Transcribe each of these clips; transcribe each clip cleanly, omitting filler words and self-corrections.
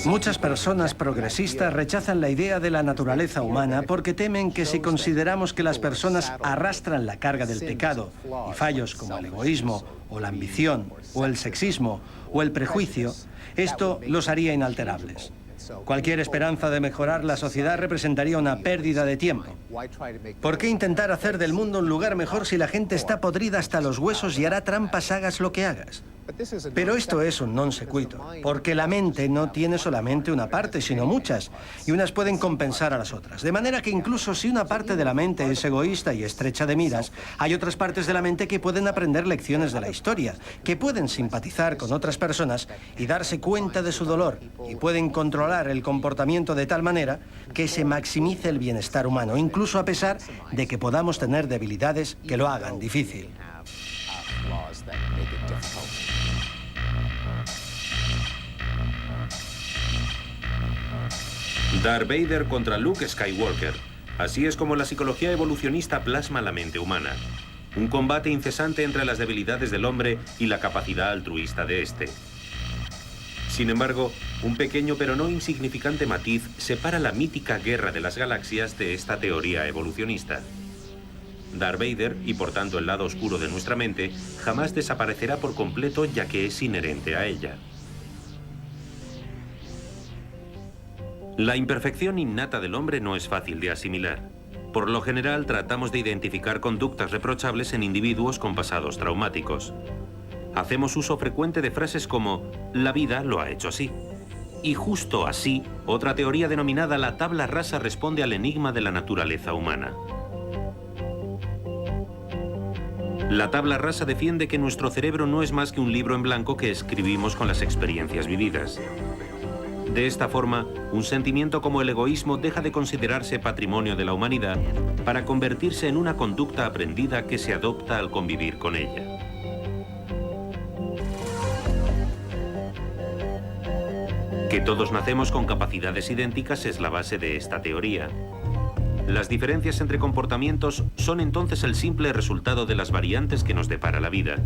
Muchas personas progresistas rechazan la idea de la naturaleza humana porque temen que si consideramos que las personas arrastran la carga del pecado y fallos como el egoísmo o la ambición o el sexismo o el prejuicio, esto los haría inalterables. Cualquier esperanza de mejorar la sociedad representaría una pérdida de tiempo. ¿Por qué intentar hacer del mundo un lugar mejor si la gente está podrida hasta los huesos y hará trampas hagas lo que hagas? Pero esto es un non sequitur, porque la mente no tiene solamente una parte, sino muchas, y unas pueden compensar a las otras. De manera que incluso si una parte de la mente es egoísta y estrecha de miras, hay otras partes de la mente que pueden aprender lecciones de la historia, que pueden simpatizar con otras personas y darse cuenta de su dolor, y pueden controlar el comportamiento de tal manera que se maximice el bienestar humano, incluso a pesar de que podamos tener debilidades que lo hagan difícil. Darth Vader contra Luke Skywalker. Así es como la psicología evolucionista plasma la mente humana. Un combate incesante entre las debilidades del hombre y la capacidad altruista de éste. Sin embargo, un pequeño pero no insignificante matiz separa la mítica guerra de las galaxias de esta teoría evolucionista. Darth Vader, y por tanto el lado oscuro de nuestra mente, jamás desaparecerá por completo ya que es inherente a ella. La imperfección innata del hombre no es fácil de asimilar. Por lo general, tratamos de identificar conductas reprochables en individuos con pasados traumáticos. Hacemos uso frecuente de frases como «la vida lo ha hecho así». Y justo así, otra teoría denominada la tabla rasa responde al enigma de la naturaleza humana. La tabla rasa defiende que nuestro cerebro no es más que un libro en blanco que escribimos con las experiencias vividas. De esta forma, un sentimiento como el egoísmo deja de considerarse patrimonio de la humanidad para convertirse en una conducta aprendida que se adopta al convivir con ella. Que todos nacemos con capacidades idénticas es la base de esta teoría. Las diferencias entre comportamientos son entonces el simple resultado de las variantes que nos depara la vida.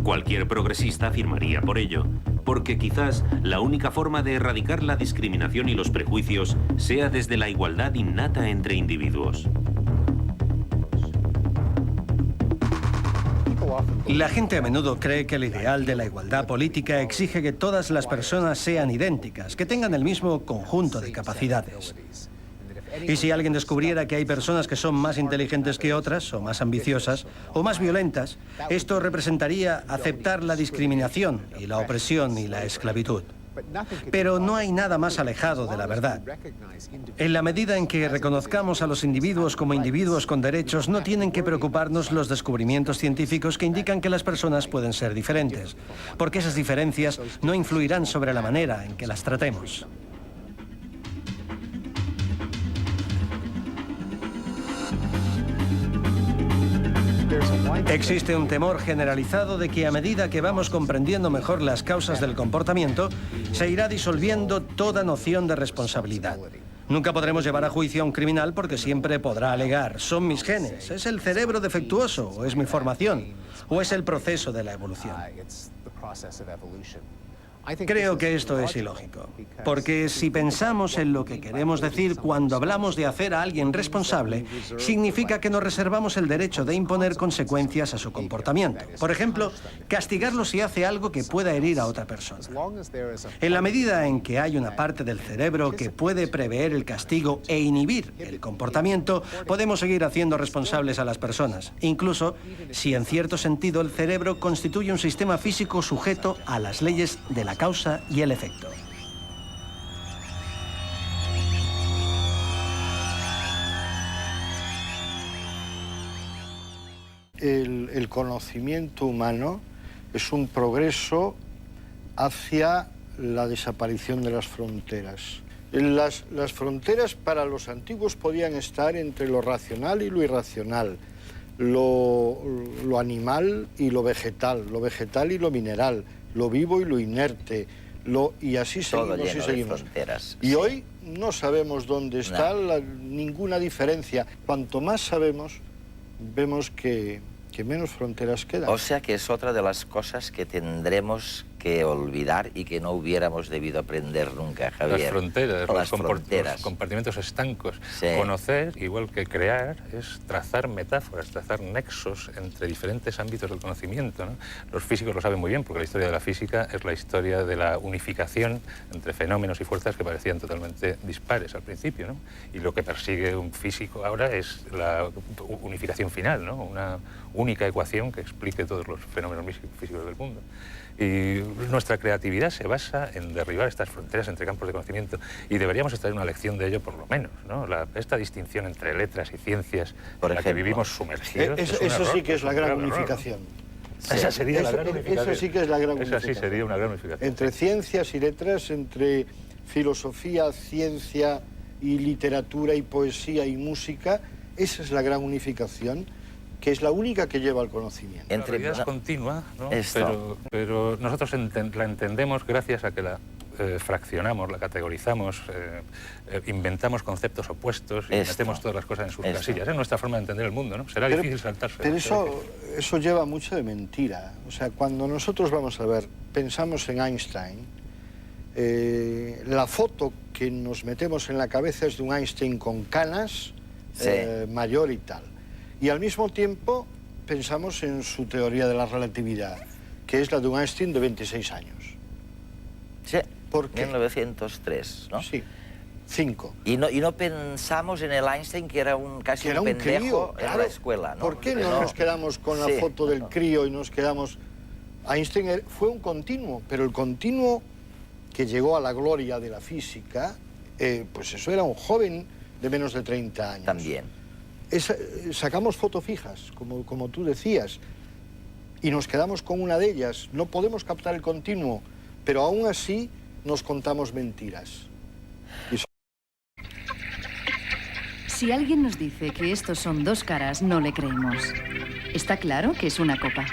Cualquier progresista afirmaría por ello, porque quizás la única forma de erradicar la discriminación y los prejuicios sea desde la igualdad innata entre individuos. La gente a menudo cree que el ideal de la igualdad política exige que todas las personas sean idénticas, que tengan el mismo conjunto de capacidades. Y si alguien descubriera que hay personas que son más inteligentes que otras, o más ambiciosas, o más violentas, esto representaría aceptar la discriminación y la opresión y la esclavitud. Pero no hay nada más alejado de la verdad. En la medida en que reconozcamos a los individuos como individuos con derechos, no tienen que preocuparnos los descubrimientos científicos que indican que las personas pueden ser diferentes, porque esas diferencias no influirán sobre la manera en que las tratemos. Existe un temor generalizado de que a medida que vamos comprendiendo mejor las causas del comportamiento, se irá disolviendo toda noción de responsabilidad. Nunca podremos llevar a juicio a un criminal porque siempre podrá alegar: son mis genes, es el cerebro defectuoso, o es mi formación, o es el proceso de la evolución. Creo que esto es ilógico, porque si pensamos en lo que queremos decir cuando hablamos de hacer a alguien responsable, significa que nos reservamos el derecho de imponer consecuencias a su comportamiento. Por ejemplo, castigarlo si hace algo que pueda herir a otra persona. En la medida en que hay una parte del cerebro que puede prever el castigo e inhibir el comportamiento, podemos seguir haciendo responsables a las personas, incluso si en cierto sentido el cerebro constituye un sistema físico sujeto a las leyes de la causa y el efecto. El conocimiento humano es un progreso hacia la desaparición de las fronteras. Las fronteras para los antiguos podían estar entre lo racional y lo irracional, lo animal y lo vegetal y lo mineral, lo vivo y lo inerte, y así seguimos y seguimos. Y sí, hoy no sabemos dónde está ninguna diferencia. Cuanto más sabemos, vemos que menos fronteras quedan. O sea que es otra de las cosas que tendremos que olvidar y que no hubiéramos debido aprender nunca, Javier. Las fronteras, los compartimentos estancos. Sí. Conocer, igual que crear, es trazar metáforas, trazar nexos entre diferentes ámbitos del conocimiento, ¿no? Los físicos lo saben muy bien, porque la historia de la física es la historia de la unificación entre fenómenos y fuerzas que parecían totalmente dispares al principio, ¿no? Y lo que persigue un físico ahora es la unificación final, ¿no? Una única ecuación que explique todos los fenómenos físicos del mundo. Y nuestra creatividad se basa en derribar estas fronteras entre campos de conocimiento, y deberíamos extraer una lección de ello por lo menos, ¿no? Esta distinción entre letras y ciencias en la que vivimos sumergidos. Eso sí que es la gran unificación. Sí. Esa sería la gran unificación. Eso sí que es la gran unificación. Esa sí sería una gran unificación. Entre ciencias y letras, entre filosofía, ciencia y literatura y poesía y música, esa es la gran unificación, que es la única que lleva al conocimiento. La realidad es continua, ¿no? Pero nosotros la entendemos gracias a que la fraccionamos, la categorizamos, inventamos conceptos opuestos y metemos todas las cosas en sus casillas. Es nuestra forma de entender el mundo, ¿no? Será difícil saltarse. Pero eso lleva mucho de mentira. O sea, cuando nosotros vamos a ver, pensamos en Einstein, la foto que nos metemos en la cabeza es de un Einstein con canas, mayor y tal. Y al mismo tiempo pensamos en su teoría de la relatividad, que es la de un Einstein de 26 años. Sí, ¿Por qué? 1903, ¿no? Sí, 5. Y no pensamos en el Einstein, que era casi un pendejo crío, en la escuela, ¿no? ¿Por qué no nos quedamos con la foto del crío y nos quedamos... Einstein fue un continuo, pero el continuo que llegó a la gloria de la física, pues eso era un joven de menos de 30 años. También. Sacamos fotos fijas, como tú decías, y nos quedamos con una de ellas. No podemos captar el continuo, pero aún así nos contamos mentiras. Si alguien nos dice que estos son dos caras, no le creemos. Está claro que es una copa.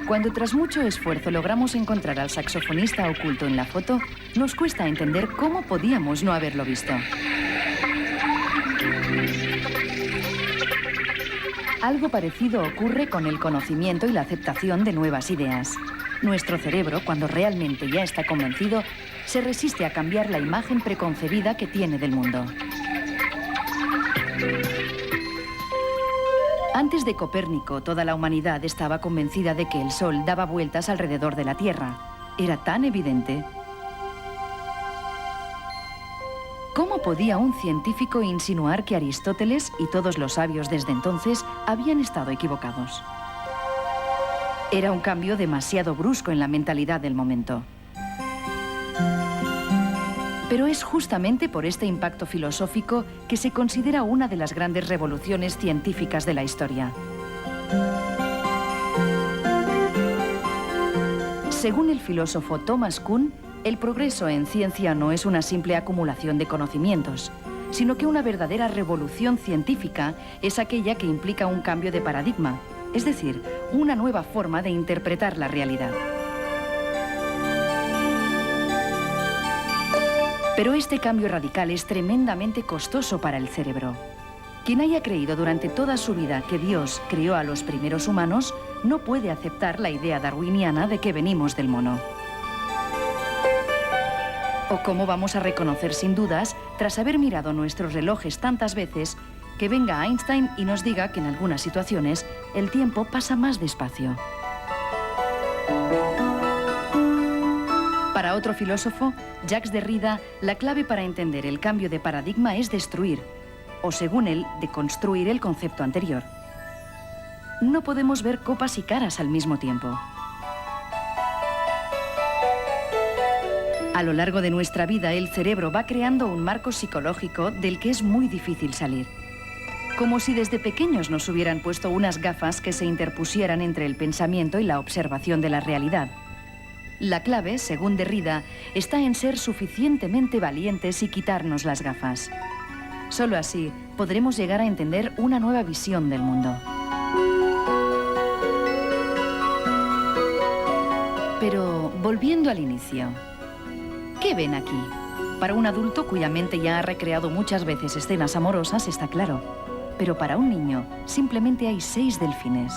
Cuando tras mucho esfuerzo logramos encontrar al saxofonista oculto en la foto, nos cuesta entender cómo podíamos no haberlo visto. Algo parecido ocurre con el conocimiento y la aceptación de nuevas ideas. Nuestro cerebro, cuando realmente ya está convencido, se resiste a cambiar la imagen preconcebida que tiene del mundo. Antes de Copérnico, toda la humanidad estaba convencida de que el Sol daba vueltas alrededor de la Tierra. Era tan evidente. ¿Cómo podía un científico insinuar que Aristóteles y todos los sabios desde entonces habían estado equivocados? Era un cambio demasiado brusco en la mentalidad del momento. Pero es justamente por este impacto filosófico que se considera una de las grandes revoluciones científicas de la historia. Según el filósofo Thomas Kuhn, el progreso en ciencia no es una simple acumulación de conocimientos, sino que una verdadera revolución científica es aquella que implica un cambio de paradigma, es decir, una nueva forma de interpretar la realidad. Pero este cambio radical es tremendamente costoso para el cerebro. Quien haya creído durante toda su vida que Dios creó a los primeros humanos no puede aceptar la idea darwiniana de que venimos del mono. ¿O cómo vamos a reconocer sin dudas, tras haber mirado nuestros relojes tantas veces, que venga Einstein y nos diga que en algunas situaciones el tiempo pasa más despacio? Para otro filósofo, Jacques Derrida, la clave para entender el cambio de paradigma es destruir, o según él, deconstruir el concepto anterior. No podemos ver copas y caras al mismo tiempo. A lo largo de nuestra vida, el cerebro va creando un marco psicológico del que es muy difícil salir. Como si desde pequeños nos hubieran puesto unas gafas que se interpusieran entre el pensamiento y la observación de la realidad. La clave, según Derrida, está en ser suficientemente valientes y quitarnos las gafas. Solo así podremos llegar a entender una nueva visión del mundo. Pero, volviendo al inicio, ¿qué ven aquí? Para un adulto cuya mente ya ha recreado muchas veces escenas amorosas, está claro. Pero para un niño, simplemente hay 6 delfines.